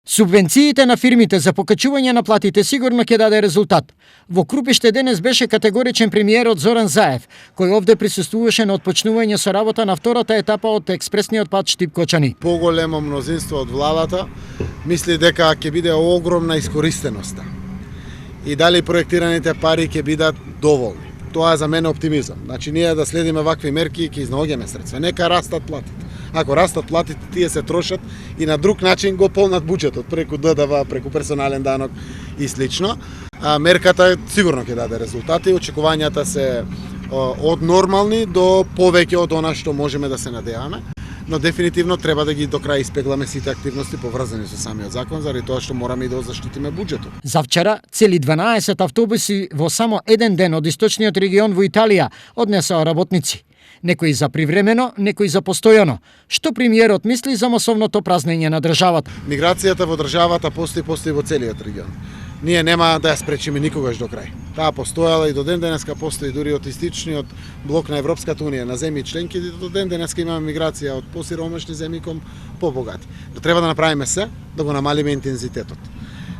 Субвенциите на фирмите за покачување на платите сигурно ќе даде резултат. Во Крупиште денес беше категоричен премиерот Зоран Заев, кој овде присуствуваше на отпочнување со работа на втората етапа од експресниот пат Штип-Кочани. Поголемо мнозинство од владата мисли дека ќе биде огромна искористеноста. И дали проектираните пари ќе бидат доволни. Тоа е за мене оптимизам. Значи ние да следиме вакви мерки и ќе изнаоѓаме средства. Нека растат платите. Ако растат платите, тие се трошат и на друг начин го полнат буџетот, преку ДДВ, преку персонален данок и слично. Мерката сигурно ќе даде резултати, очекувањата се од нормални до повеќе од она што можеме да се надеваме. Но дефинитивно треба да ги до крај испегламе сите активности поврзани со самиот закон, заради тоа што мораме и да заштитиме буџетот. За вчера, цели 12 автобуси во само еден ден од источниот регион во Италија однесоа работници. Некои за привремено, некои за постојано. Што премиерот мисли за масовното празнење на државата? Миграцијата во државата постои во целиот регион. Ние нема да ја спречиме никогаш до крај. Таа постојала и до ден денеска постои дури од истичниот блок на Европската унија на земји членки, до ден денеска имаме миграција од посиромашни земји кон побогати. Но треба да направиме се да го намалиме интензитетот.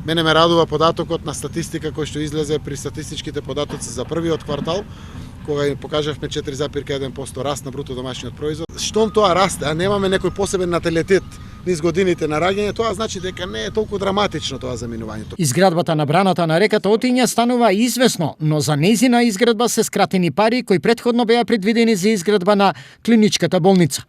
Мене ме радува податокот на статистика кој што излезе при статистичките податоци за првиот квартал, кога им покажавме 4,1% раст на бруто домашниот производ. Штом тоа расте, а немаме некој посебен наталитет низ годините на раѓање, тоа значи дека не е толку драматично тоа заминувањето. Изградбата на браната на реката Отиња станува известно, но за нејзина изградба се скратени пари кои претходно беа предвидени за изградба на клиничката болница.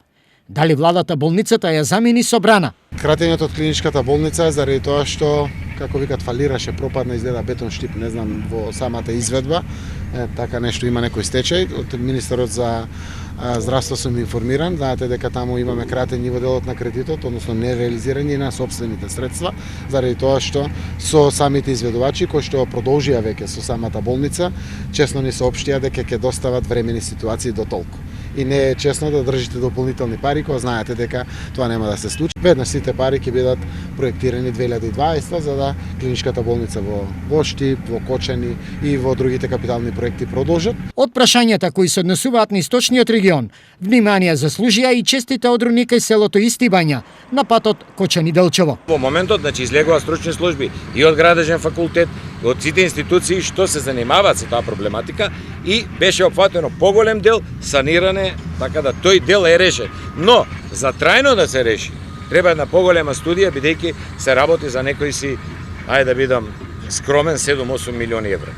Дали владата болницата ја замени со брана? Кратењето од клиничката болница е заради тоа што, како викат, фалираше, пропадна, изгледа бетон штип, не знам, во самата изведба. Така нешто има некој стечај. Од министерот за здравство сум информиран, знаете дека таму имаме кратење во делот на кредитот, односно нереализирање на сопствените средства, заради тоа што со самите изведувачи кои што продолжија веќе со самата болница, честно ни соопштија дека ќе достават времени ситуации до толку. И не е честно да држите дополнителни пари кога знаете дека тоа нема да се случи. Веднаш сите пари ќе бидат проектирани 2020 за да клиничката болница во Штип, во Кочани и во другите капитални проекти продолжат. Од прашањата кои се однесуваат на источниот регион, внимание заслужија и честите одруни кај селото Истибања на патот Кочани-Делчево. Во моментот излегува стручни служби и од градежен факултет, и од сите институции што се занимаваат со таа проблематика и беше опфатено поголем дел саниране, така да тој дел е решен. Но за трајно да се реши, треба една поголема студија, бидејќи се работи за некои си, ајде да бидам скромен, 7-8 милиони евра.